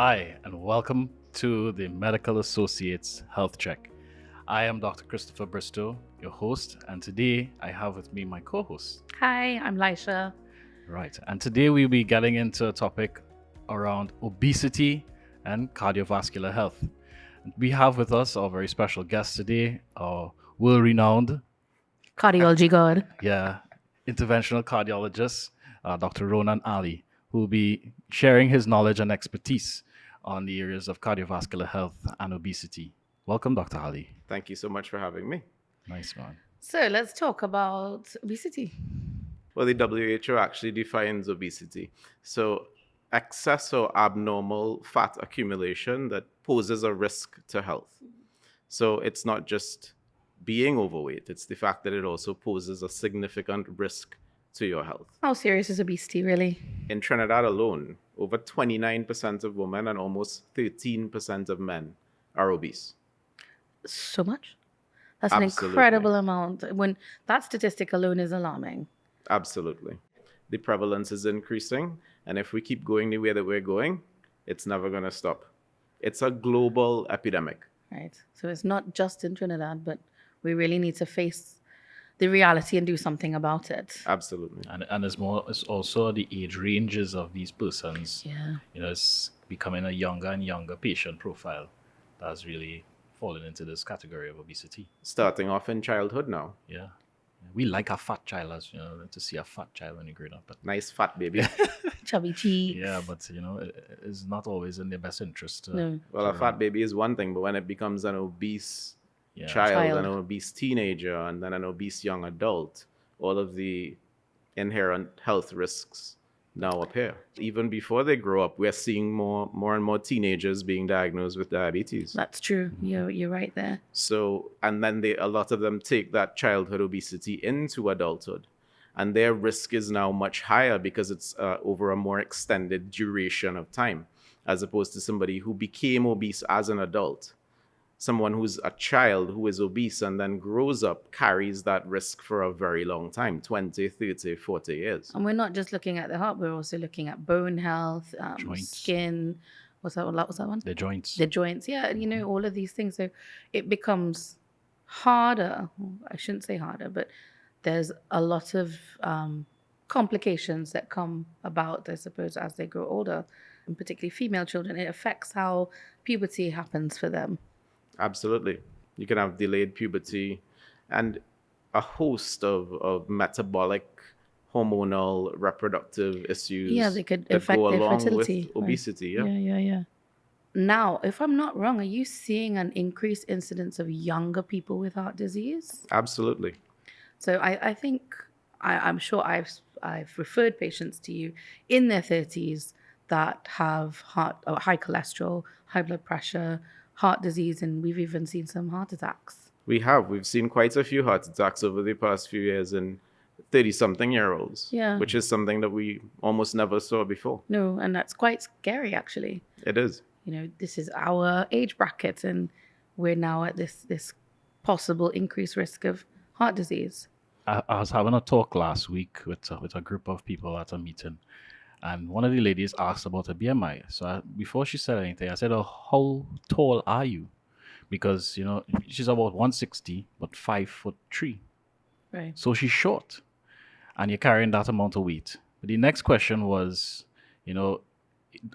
Hi, and welcome to the Medical Associates Health Check. I am Dr. Christopher Bristow, your host, and today I have with me my co host. Hi, I'm Laisha. Right, and today we'll be getting into a topic around obesity and cardiovascular health. We have with us our very special guest today, our world renowned, Cardiology God. interventional cardiologist, Dr. Ronan Ali, who will be sharing his knowledge and expertise on the areas of cardiovascular health and obesity. Welcome, Dr. Ali. Thank you so much for having me. Nice, man. So let's talk about obesity. Well, the WHO actually defines obesity. So, excess or abnormal fat accumulation that poses a risk to health. So, it's not just being overweight, it's the fact that it also poses a significant risk to your health. How serious is obesity, really? In Trinidad alone, over 29% of women and almost 13% of men are obese. So much? That's Absolutely. an incredible amount. When that statistic alone is alarming. Absolutely. The prevalence is increasing, and if we keep going the way that we're going, it's never going to stop. It's a global epidemic. Right. So it's not just in Trinidad, but we really need to face the reality and do something about it. Absolutely. And it's also the age ranges of these persons. Yeah. It's becoming a younger and younger patient profile that's really fallen into this category of obesity. Starting off in childhood now. Yeah. We like a fat child, as to see a fat child when you grow up. But Nice fat baby. Chubby cheeks. yeah, but it's not always in their best interest. No. Well, a fat baby is one thing, but when it becomes an obese Yeah. child, an obese teenager, and then an obese young adult, all of the inherent health risks now appear. Even before they grow up, we're seeing more and more teenagers being diagnosed with diabetes. That's true. You're right there. So, and then a lot of them take that childhood obesity into adulthood, and their risk is now much higher because it's over a more extended duration of time, as opposed to somebody who became obese as an adult. Someone who's a child who is obese and then grows up carries that risk for a very long time, 20, 30, 40 years. And we're not just looking at the heart, we're also looking at bone health, Joints. skin. What's that one? The joints. The joints. Yeah, and all of these things. So it becomes harder. I shouldn't say harder, but there's a lot of complications that come about, I suppose, as they grow older, and particularly female children. It affects how puberty happens for them. Absolutely. You can have delayed puberty and a host of metabolic, hormonal, reproductive issues Yeah, they could that affect go their along fertility. with obesity. Yeah. Yeah. Now, if I'm not wrong, are you seeing an increased incidence of younger people with heart disease? Absolutely. So I think I'm sure I've referred patients to you in their 30s that have high cholesterol, high blood pressure, heart disease, and we've even seen some heart attacks. We've seen quite a few heart attacks over the past few years in 30-something-year-olds, Yeah. which is something that we almost never saw before. No, and that's quite scary, actually. It is. This is our age bracket, and we're now at this possible increased risk of heart disease. I was having a talk last week with a group of people at a meeting, and one of the ladies asked about her BMI. So before she said anything, I said, "Oh, how tall are you?" Because she's about 160, but 5'3". Right. So she's short, and you're carrying that amount of weight. But the next question was,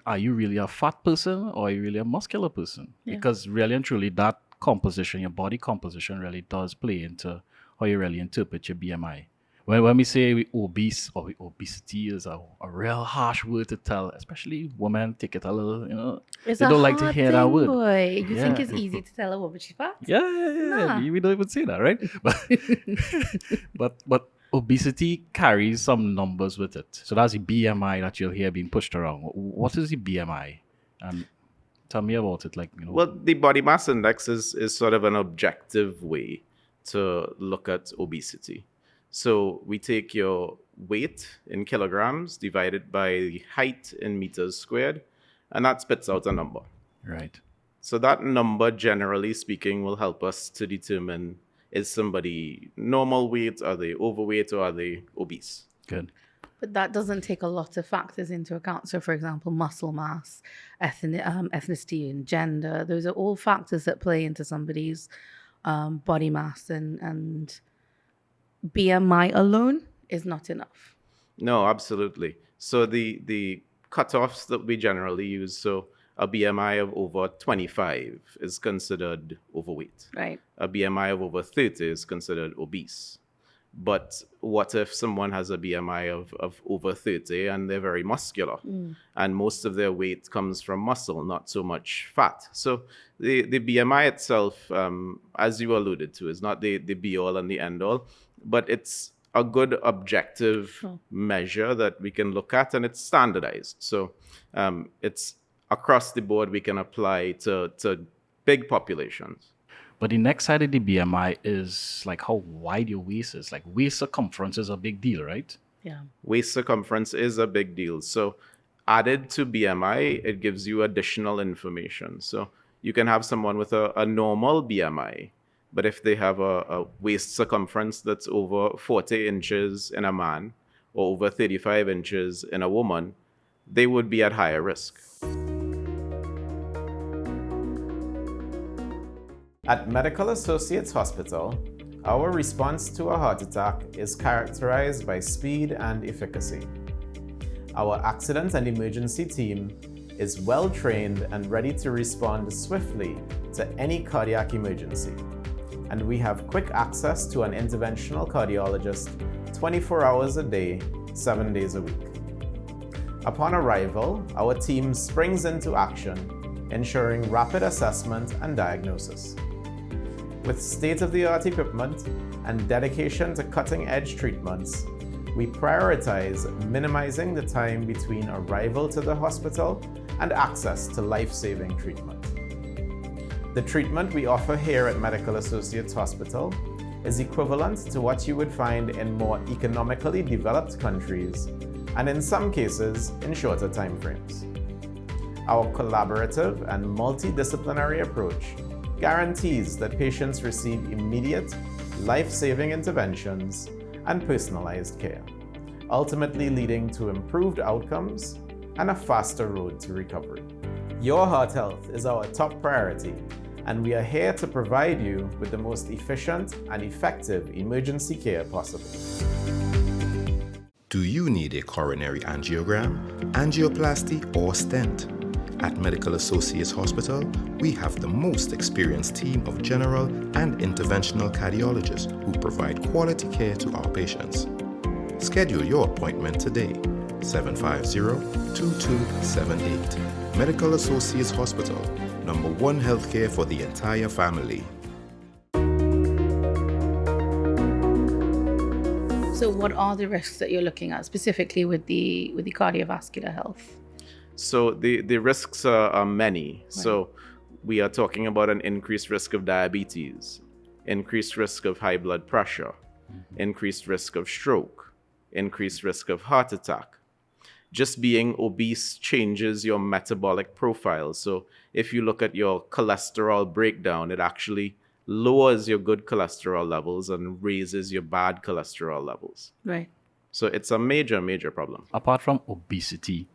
are you really a fat person or are you really a muscular person? Yeah. Because really and truly, that composition, your body composition, really does play into how you really interpret your BMI. When we say we obese or obesity is a real harsh word to tell, especially women take it a little, It's they a don't like to hard hear that thing, word. boy. You think Yeah. it's easy to tell a woman she's fat? Yeah. Nah. We don't even say that, right? But obesity carries some numbers with it. So that's the BMI that you'll hear being pushed around. What is the BMI? And tell me about it. Well, the body mass index is sort of an objective way to look at obesity. So we take your weight in kilograms divided by the height in meters squared, and that spits out a number. Right. So that number, generally speaking, will help us to determine, is somebody normal weight, are they overweight, or are they obese? Good. But that doesn't take a lot of factors into account. So, for example, muscle mass, ethnicity, and gender. Those are all factors that play into somebody's body mass, and BMI alone is not enough. No, absolutely. So the cutoffs that we generally use, so a BMI of over 25 is considered overweight. Right. A BMI of over 30 is considered obese. But what if someone has a BMI of over 30 and they're very muscular and most of their weight comes from muscle, not so much fat? So the BMI itself, as you alluded to, is not the be all and the end all, but it's a good objective measure that we can look at, and it's standardized. So it's across the board we can apply to big populations. But the next side of the BMI is like how wide your waist is. Like waist circumference is a big deal, right? Yeah. Waist circumference is a big deal. So added to BMI, it gives you additional information. So you can have someone with a normal BMI, but if they have a waist circumference that's over 40 inches in a man or over 35 inches in a woman, they would be at higher risk. At Medical Associates Hospital, our response to a heart attack is characterized by speed and efficacy. Our accident and emergency team is well trained and ready to respond swiftly to any cardiac emergency. And we have quick access to an interventional cardiologist 24 hours a day, 7 days a week. Upon arrival, our team springs into action, ensuring rapid assessment and diagnosis. With state-of-the-art equipment and dedication to cutting-edge treatments, we prioritize minimizing the time between arrival to the hospital and access to life-saving treatment. The treatment we offer here at Medical Associates Hospital is equivalent to what you would find in more economically developed countries, and in some cases, in shorter timeframes. Our collaborative and multidisciplinary approach guarantees that patients receive immediate, life-saving interventions and personalized care, ultimately leading to improved outcomes and a faster road to recovery. Your heart health is our top priority, and we are here to provide you with the most efficient and effective emergency care possible. Do you need a coronary angiogram, angioplasty, or stent? At Medical Associates Hospital, we have the most experienced team of general and interventional cardiologists who provide quality care to our patients. Schedule your appointment today, 750-2278. Medical Associates Hospital, number one healthcare for the entire family. So what are the risks that you're looking at specifically with the cardiovascular health? So the risks are many. Right. So we are talking about an increased risk of diabetes, increased risk of high blood pressure, increased risk of stroke, increased risk of heart attack. Just being obese changes your metabolic profile. So if you look at your cholesterol breakdown, it actually lowers your good cholesterol levels and raises your bad cholesterol levels. Right. So it's a major, major problem. Apart from obesity,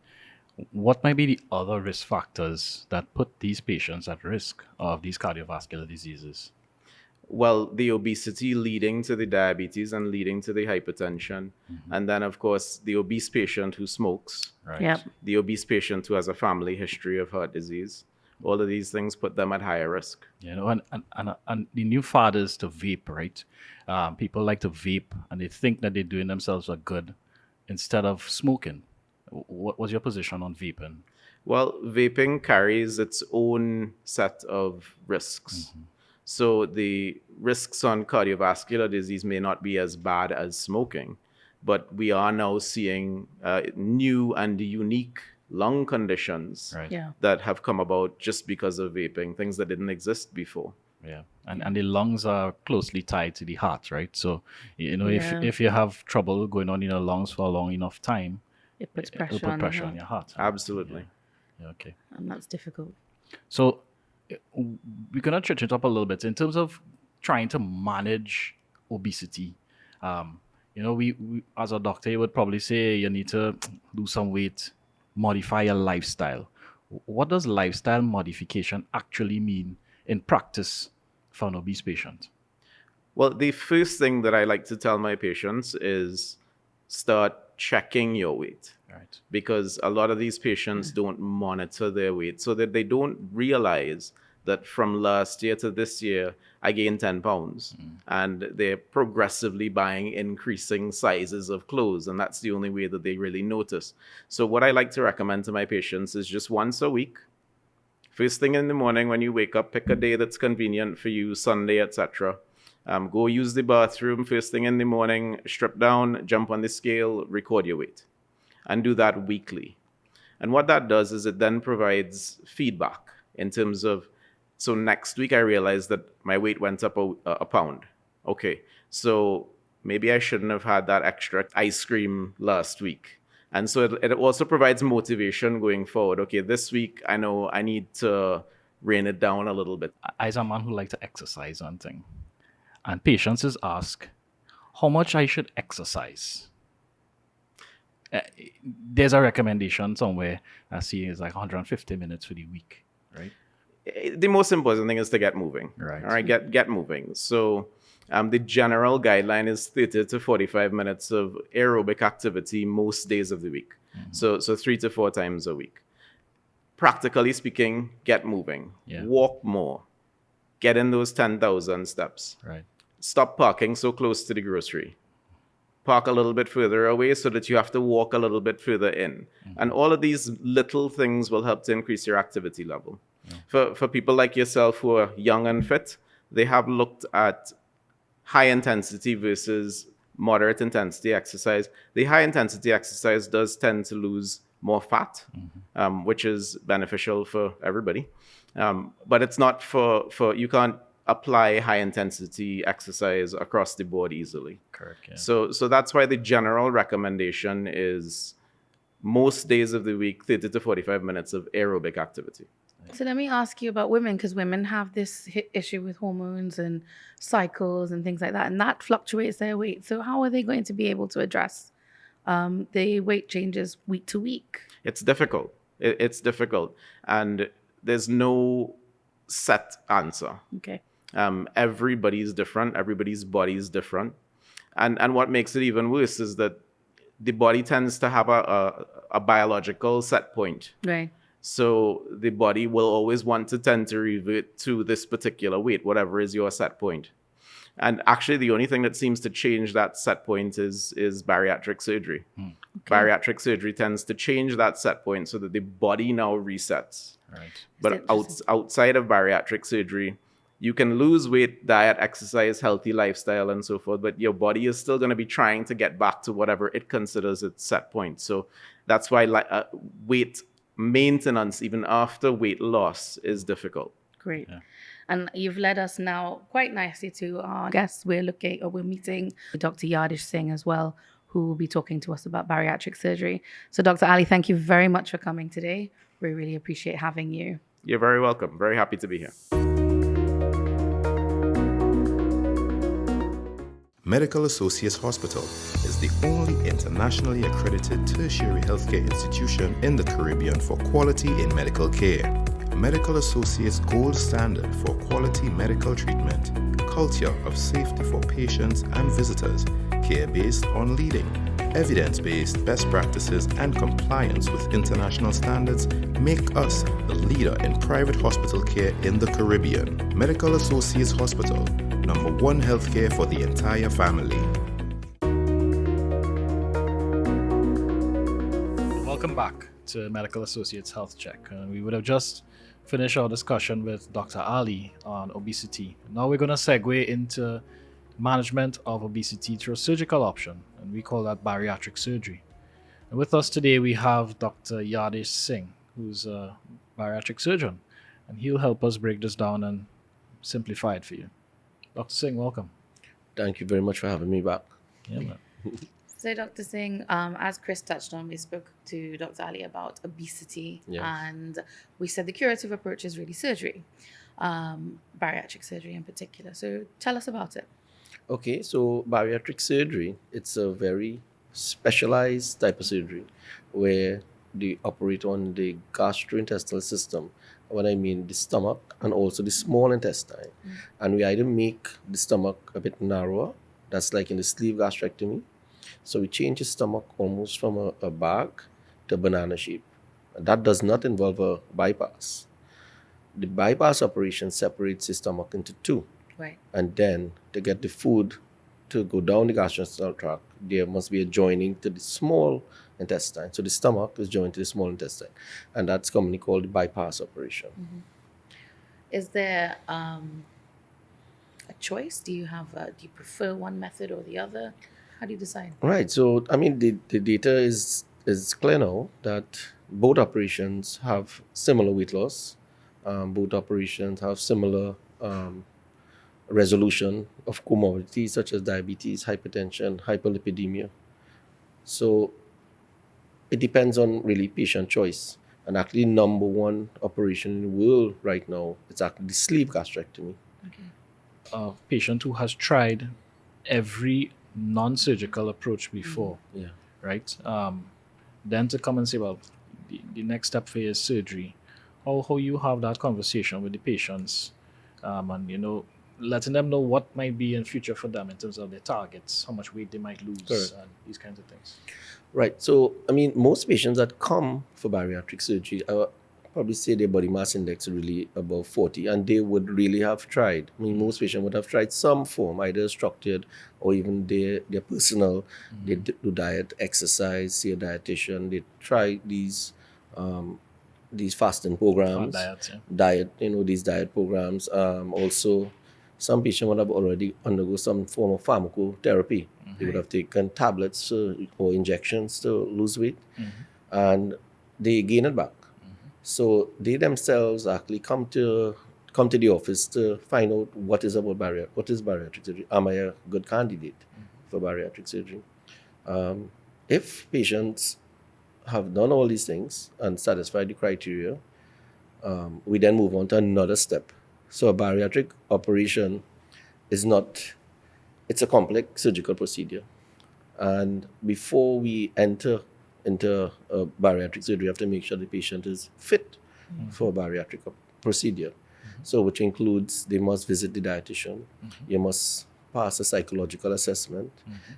what might be the other risk factors that put these patients at risk of these cardiovascular diseases? Well, the obesity leading to the diabetes and leading to the hypertension. And then, of course, the obese patient who smokes. Right. Yep. The obese patient who has a family history of heart disease. All of these things put them at higher risk. You know, and the new fad is to vape, right? People like to vape and they think that they're doing themselves a good instead of smoking. What was your position on vaping? Well, vaping carries its own set of risks. So the risks on cardiovascular disease may not be as bad as smoking, but we are now seeing new and unique lung conditions that have come about just because of vaping, things that didn't exist before. Yeah, and the lungs are closely tied to the heart, right? So, you know, if you have trouble going on in your lungs for a long enough time, it puts pressure, it'll put pressure on your heart. Absolutely. Yeah, okay. And that's difficult. So we're going to touch it up a little bit in terms of trying to manage obesity. You know, we as a doctor, you would probably say you need to lose some weight, modify your lifestyle. What does lifestyle modification actually mean in practice for an obese patient? Well, the first thing that I like to tell my patients is start checking your weight, Right. because a lot of these patients don't monitor their weight, so that they don't realize that from last year to this year, I gained 10 pounds. And they're progressively buying increasing sizes of clothes. And that's the only way that they really notice. So, what I like to recommend to my patients is just once a week, first thing in the morning when you wake up, pick a day that's convenient for you, Sunday, etc. Go use the bathroom first thing in the morning, strip down, jump on the scale, record your weight, and do that weekly. And what that does is it then provides feedback in terms of, so next week I realized that my weight went up a pound. Okay, so maybe I shouldn't have had that extra ice cream last week. And so it also provides motivation going forward. Okay, this week I know I need to rein it down a little bit. I, as a man who like to exercise and thing, and patients is ask how much I should exercise. There's a recommendation somewhere I see is like 150 minutes for the week, right? The most important thing is to get moving. Right. All right, get moving. So the general guideline is 30 to 45 minutes of aerobic activity most days of the week. So 3 to 4 times a week. Practically speaking, get moving. Yeah. Walk more. Get in those 10,000 steps. Right. Stop parking so close to the grocery. Park a little bit further away so that you have to walk a little bit further in. And all of these little things will help to increase your activity level. For people like yourself who are young and fit, they have looked at high intensity versus moderate intensity exercise. The high intensity exercise does tend to lose more fat, which is beneficial for everybody. But it's not for you can't apply high intensity exercise across the board easily. Correct. Yeah. So that's why the general recommendation is most days of the week, 30 to 45 minutes of aerobic activity. So let me ask you about women, because women have this issue with hormones and cycles and things like that, and that fluctuates their weight. So how are they going to be able to address the weight changes week to week? It's difficult. It's difficult. And there's no set answer. Okay. Everybody's different. Everybody's body is different. And what makes it even worse is that the body tends to have a biological set point. Right. So the body will always want to tend to revert to this particular weight, whatever is your set point. And actually, the only thing that seems to change that set point is bariatric surgery. Okay. Bariatric surgery tends to change that set point so that the body now resets. Right. But outside of bariatric surgery, you can lose weight, diet, exercise, healthy lifestyle, and so forth, but your body is still going to be trying to get back to whatever it considers its set point. So that's why weight maintenance, even after weight loss, is difficult. Great. Yeah. And you've led us now quite nicely to our guests. We're meeting Dr. Yadish Singh as well, who will be talking to us about bariatric surgery. So Dr. Ali, thank you very much for coming today. We really appreciate having you. You're very welcome. Very happy to be here. Medical Associates Hospital is the only internationally accredited tertiary healthcare institution in the Caribbean for quality in medical care. Medical Associates' gold standard for quality medical treatment, culture of safety for patients and visitors, care based on leading, evidence-based best practices and compliance with international standards make us the leader in private hospital care in the Caribbean. Medical Associates Hospital, number one healthcare for the entire family. Welcome back to Medical Associates Health Check. We would have just finished our discussion with Dr. Ali on obesity. Now we're going to segue into management of obesity through a surgical option, and we call that bariatric surgery. And with us today we have Dr. Yadish Singh, who's a bariatric surgeon, and he'll help us break this down and simplify it for you. Dr. Singh, welcome. Thank you very much for having me back. Yeah, man. So Dr. Singh, as Chris touched on, we spoke to Dr. Ali about obesity, Yes. and we said the curative approach is really surgery, bariatric surgery in particular. So tell us about it. Okay, so bariatric surgery, it's a very specialized type of surgery where they operate on the gastrointestinal system. What I mean, the stomach and also the small intestine. And we either make the stomach a bit narrower, that's like in the sleeve gastrectomy. So we change the stomach almost from a bag to a banana shape. That does not involve a bypass. The bypass operation separates the stomach into two. Right. And then to get the food to go down the gastrointestinal tract, there must be a joining to the small intestine. So the stomach is joined to the small intestine, and that's commonly called the bypass operation. Is there a choice? Do you prefer one method or the other? How do you decide? Right. So I mean, the data is clear now that both operations have similar weight loss. Both operations have similar resolution of comorbidities such as diabetes, hypertension, hyperlipidemia. So it depends on really patient choice. And actually, number one operation in the world right now is actually the sleeve gastrectomy. Okay. A patient who has tried every non-surgical approach before, Yeah. right? Then to come and say, well, the next step for you is surgery. How you have that conversation with the patients, and letting them know what might be in future for them in terms of their targets, how much weight they might lose, Correct. and these kinds of things. Right. So, I mean, most patients that come for bariatric surgery, I would probably say their body mass index is really above 40, and they would really have tried. I mean, most patients would have tried some form, either structured or even their personal. They do diet, exercise, see a dietitian. They try these fasting programs, diets, yeah. these diet programs. Also, some patients would have already undergo some form of pharmacotherapy. They would have taken tablets or injections to lose weight, and they gain it back. So they themselves actually come to the office to find out what is bariatric surgery. Am I a good candidate for bariatric surgery? If patients have done all these things and satisfied the criteria, we then move on to another step. So a bariatric operation is not, it's a complex surgical procedure. And before we enter into a bariatric surgery, we have to make sure the patient is fit for a bariatric procedure. So which includes they must visit the dietitian, you must pass a psychological assessment,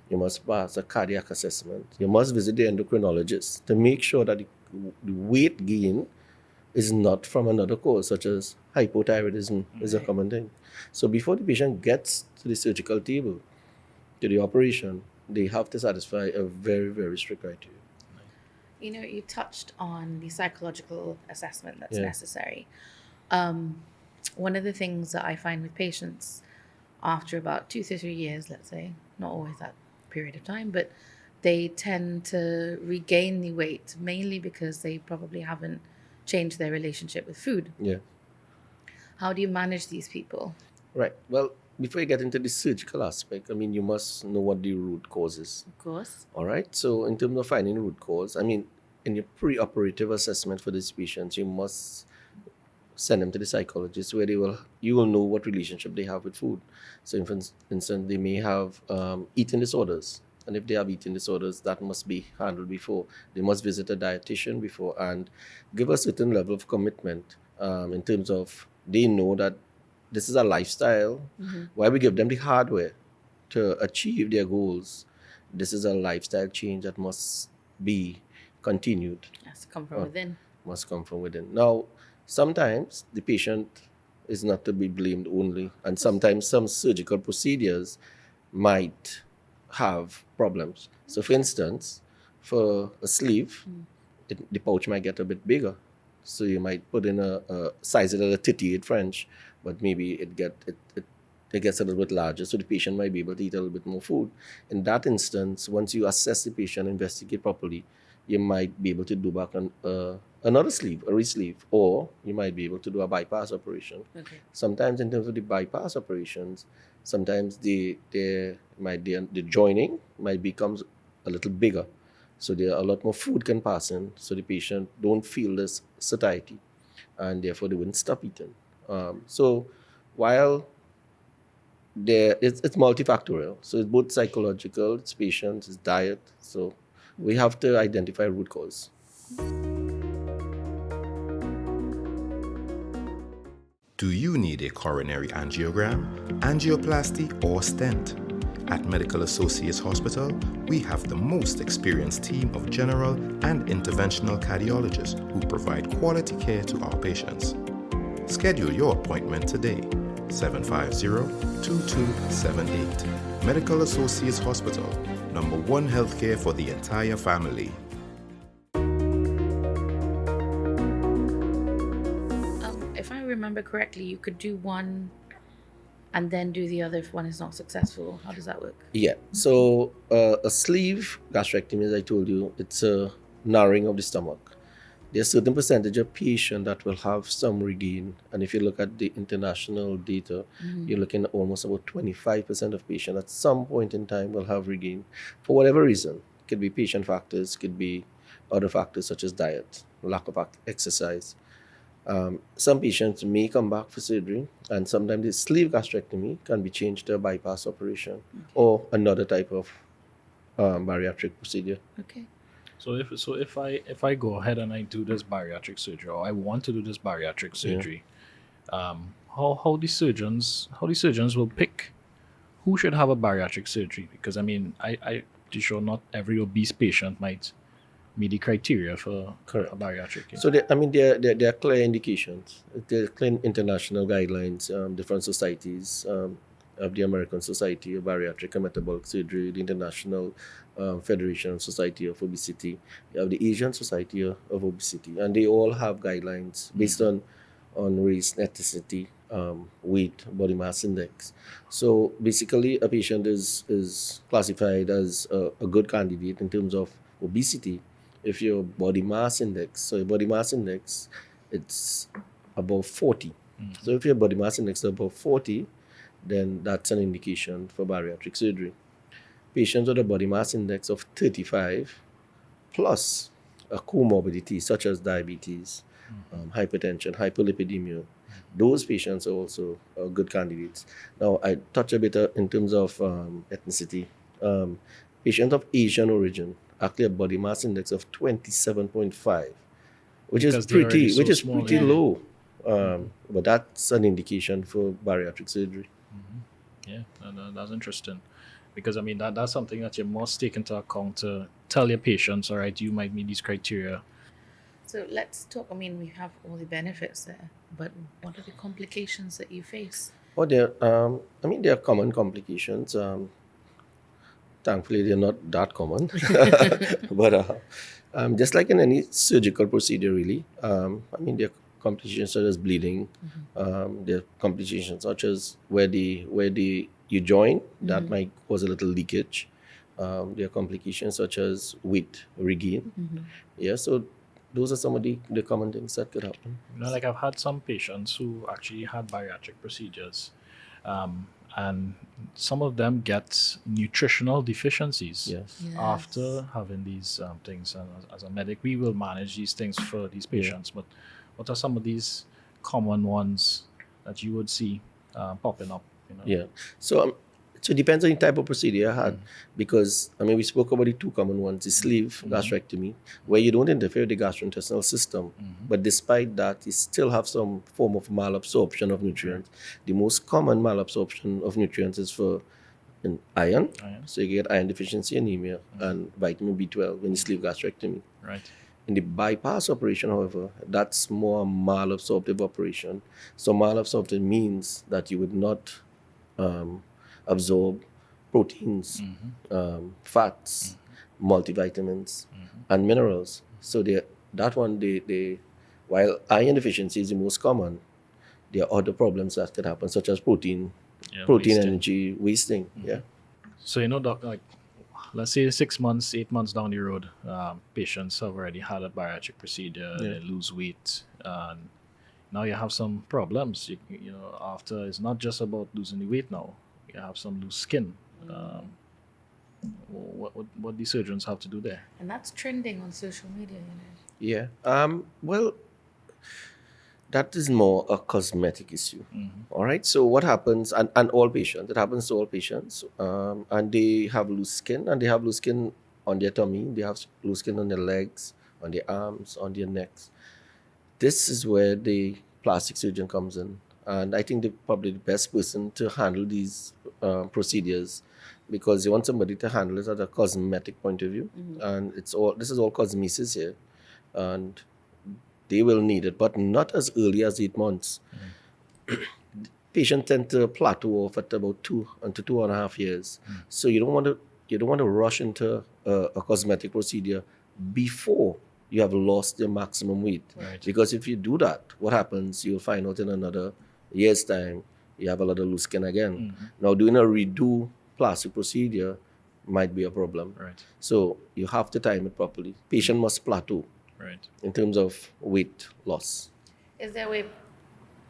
you must pass a cardiac assessment, you must visit the endocrinologist to make sure that the weight gain is not from another cause, such as hypothyroidism is a common thing. So before the patient gets to the surgical table, to the operation, they have to satisfy a very, very strict criteria. You touched on the psychological assessment that's Yeah. necessary. One of the things that I find with patients after about 2 to 3 years, let's say, not always that period of time, but they tend to regain the weight mainly because they probably haven't changed their relationship with food. Yeah. How do you manage these people? Right. Well, before you get into the surgical aspect, I mean, you must know what the root cause is. Of course. All right. So, in terms of finding root cause, I mean, in your pre-operative assessment for these patients, you must send them to the psychologist where you will know what relationship they have with food. So, for instance, they may have eating disorders, and if they have eating disorders, that must be handled before. They must visit a dietitian before and give a certain level of commitment in terms of they know that this is a lifestyle. Why we give them the hardware to achieve their goals. This is a lifestyle change that must be continued, Has to come from within. must come from within. Now, sometimes the patient is not to be blamed only, and sometimes some surgical procedures might have problems. So, for instance, for a sleeve, the pouch might get a bit bigger. So you might put in a size it at a 38 French, but maybe it gets a little bit larger, so the patient might be able to eat a little bit more food. In that instance, once you assess the patient, investigate properly, you might be able to do back another sleeve, a resleeve, or you might be able to do a bypass operation. Okay. Sometimes in terms of the bypass operations, sometimes the joining might becomes a little bigger. So there a lot more food can pass in, so the patient don't feel this satiety, and therefore they wouldn't stop eating. So while it's multifactorial. So it's both psychological, it's patients, it's diet. So we have to identify root cause. Do you need a coronary angiogram, angioplasty, or stent? At Medical Associates Hospital, we have the most experienced team of general and interventional cardiologists who provide quality care to our patients. Schedule your appointment today, 750-2278. Medical Associates Hospital, number one healthcare for the entire family. If I remember correctly, you could do one and then do the other if one is not successful. How does that work? Yeah. So a sleeve gastrectomy, as I told you, it's a narrowing of the stomach. There's a certain percentage of patients that will have some regain. And if you look at the international data, you're looking at almost about 25% of patients at some point in time will have regain for whatever reason. It could be patient factors, could be other factors such as diet, lack of exercise. Some patients may come back for surgery, and sometimes the sleeve gastrectomy can be changed to a bypass operation or another type of bariatric procedure. Okay. So if I go ahead and I do this bariatric surgery, or I want to do this bariatric surgery, how the surgeons will pick who should have a bariatric surgery? Because I mean, I sure not every obese patient might meet the criteria for a bariatric. So there are clear indications. There are clear international guidelines, different societies of the American Society of Bariatric and Metabolic Surgery, the International Federation Society of Obesity, you have the Asian Society of Obesity, and they all have guidelines based on race, ethnicity, weight, body mass index. So basically, a patient is classified as a good candidate in terms of obesity if your body mass index, so your body mass index, it's above 40. So if your body mass index is above 40, then that's an indication for bariatric surgery. Patients with a body mass index of 35 plus a comorbidity such as diabetes, hypertension, hyperlipidemia, those patients are also good candidates. Now, I touch a bit in terms of ethnicity. Patients of Asian origin actually a body mass index of 27.5, which Because is they're already pretty, so small, yeah. low. But that's an indication for bariatric surgery. Yeah, that's interesting. Because I mean that's something that you must take into account to tell your patients, all right, you might meet these criteria. So let's talk. I mean, we have all the benefits there, but what are the complications that you face? Or there are common complications. Thankfully, they're not that common. But just like in any surgical procedure, really, there are complications such as bleeding. There are complications such as where you join that might cause a little leakage. There are complications such as weight regain. Yeah, so those are some of the common things that could happen. Like I've had some patients who actually had bariatric procedures, and some of them get nutritional deficiencies. Yes. After having these things. And as a medic, we will manage these things for these patients. But what are some of these common ones that you would see popping up? Yeah. So it depends on the type of procedure I had, because we spoke about the two common ones: the sleeve gastrectomy, where you don't interfere with the gastrointestinal system, but despite that, you still have some form of malabsorption of nutrients. The most common malabsorption of nutrients is for iron. So you get iron deficiency anemia and vitamin B12 in the sleeve gastrectomy. Right. In the bypass operation, however, that's more a malabsorptive operation. So malabsorptive means that you would not absorb proteins, fats, multivitamins, and minerals. So while iron deficiency is the most common, there are other problems that could happen, such as protein wasting. energy wasting. Yeah. So doc, like let's say 6 months, 8 months down the road, patients have already had a bariatric procedure, they lose weight, and now you have some problems. After it's not just about losing the weight now. You have some loose skin. What the surgeons have to do there? And that's trending on social media, Yeah. Well, that is more a cosmetic issue. All right. So what happens, and all patients, it happens to all patients, and they have loose skin, and they have loose skin on their tummy, they have loose skin on their legs, on their arms, on their necks. This is where the plastic surgeon comes in, and I think they're probably the best person to handle these procedures, because you want somebody to handle it at a cosmetic point of view, and this is all cosmesis here, and they will need it, but not as early as 8 months. Patients tend to plateau off at about 2 to 2.5 years. So you don't want to rush into a cosmetic procedure before you have lost your maximum weight. Right. Because if you do that, what happens? You'll find out in another year's time you have a lot of loose skin again. Now doing a redo plastic procedure might be a problem. Right. So you have to time it properly. Patient must plateau Right. in terms of weight loss. Is there a way of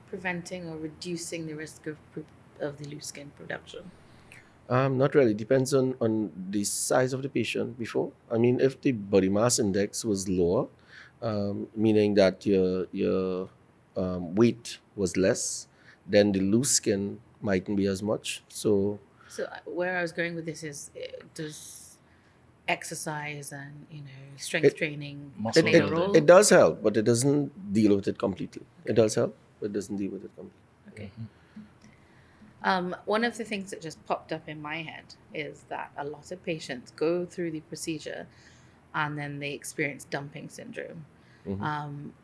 preventing or reducing the risk of the loose skin production? Not really. Depends on the size of the patient before. I mean, if the body mass index was lower, meaning that your weight was less, then the loose skin mightn't be as much. So So where I was going with this is, does exercise and strength training Muscle play a building. role? it does help, but it doesn't deal with it completely. It does help, but it doesn't deal with it completely. Okay. One of the things that just popped up in my head is that a lot of patients go through the procedure and then they experience dumping syndrome.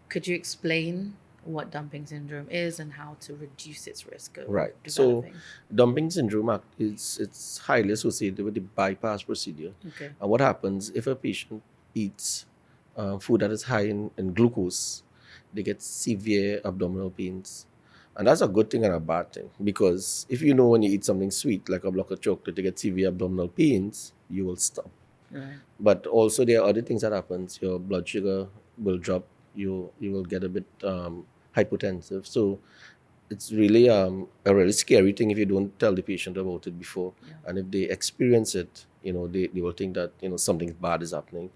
Could you explain what dumping syndrome is and how to reduce its risk of Right. So developing? dumping syndrome it's highly associated with the bypass procedure. Okay. And what happens if a patient eats food that is high in glucose, they get severe abdominal pains. And that's a good thing and a bad thing, because if you know when you eat something sweet, like a block of chocolate, you get severe abdominal pains, you will stop. Right. But also there are other things that happens. Your blood sugar will drop. You will get a bit hypotensive. So it's really a really scary thing if you don't tell the patient about it before. Yeah. And if they experience it, they will think that something bad is happening.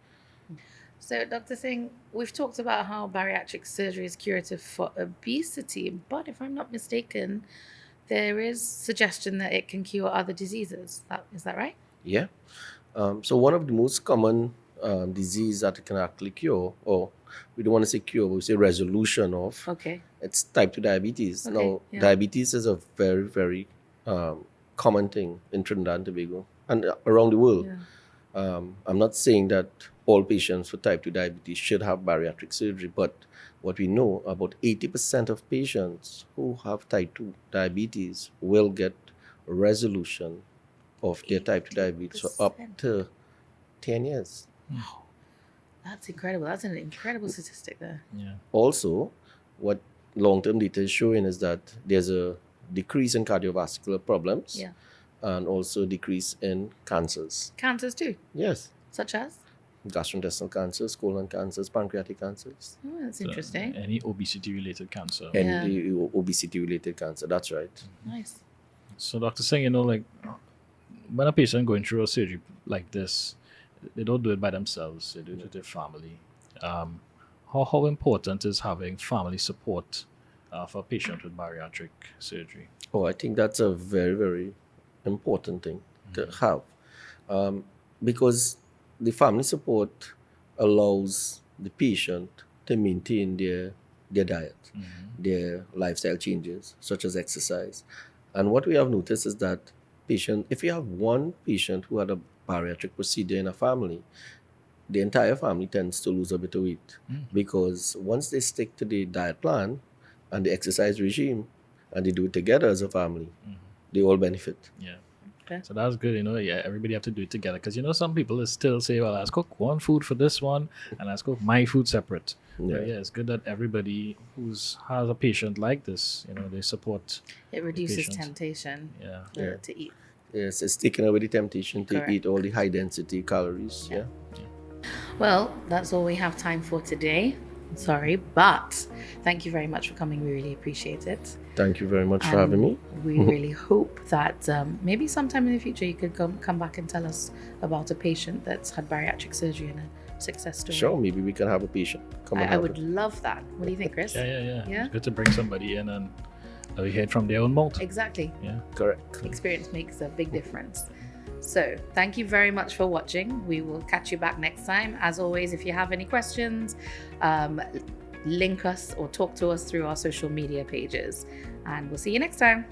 So, Dr. Singh, we've talked about how bariatric surgery is curative for obesity, but if I'm not mistaken, there is suggestion that it can cure other diseases. Is that right? Yeah. So one of the most common disease that it can actually cure, or we don't want to say cure, but we say resolution of, Okay. it's type 2 diabetes. Okay, Now, yeah. diabetes is a very, very common thing in Trinidad and Tobago and around the world. Yeah. I'm not saying that all patients with type 2 diabetes should have bariatric surgery, but what we know, about 80% of patients who have type 2 diabetes will get resolution of their type 2 diabetes for up 80%. to 10 years. That's incredible. That's an incredible statistic there. Yeah. Also, what long-term data is showing is that there's a decrease in cardiovascular problems, Yeah. and also decrease in cancers. Cancers too, Yes, such as? gastrointestinal cancers, colon cancers, pancreatic cancers, Oh, that's interesting. Any obesity-related cancer. Yeah. and the obesity-related cancer. That's right. Nice. So, Dr. Singh, like when a patient going through a surgery like this, they don't do it by themselves. They do it with their family. How important is having family support for a patient with bariatric surgery? Oh, I think that's a very, very important thing to have, because the family support allows the patient to maintain their diet, their lifestyle changes, such as exercise. And what we have noticed is that if you have one patient who had a bariatric procedure in a family, the entire family tends to lose a bit of weight, because once they stick to the diet plan and the exercise regime and they do it together as a family, they all benefit. Yeah. Okay. So that's good, yeah, everybody have to do it together, because some people is still say, well, let's cook one food for this one and let's cook my food separate. Yeah. But yeah, it's good that everybody has a patient like this, they support. It reduces patients. temptation Yeah. to eat. Yes, it's taking away the temptation to Correct. eat all the high density calories. Yeah. Well, that's all we have time for today. Sorry, but thank you very much for coming. We really appreciate it. Thank you very much for And having me. We really hope that maybe sometime in the future you could come back and tell us about a patient that's had bariatric surgery and success story. Sure, maybe we can have a patient come and I help would it. love that. What do you think, Chris? Yeah. Yeah? It's good to bring somebody in and we hear it from their own mouth. Exactly. Yeah. Correct. Experience makes a big difference. So thank you very much for watching. We will catch you back next time. As always, if you have any questions, link us or talk to us through our social media pages. And we'll see you next time.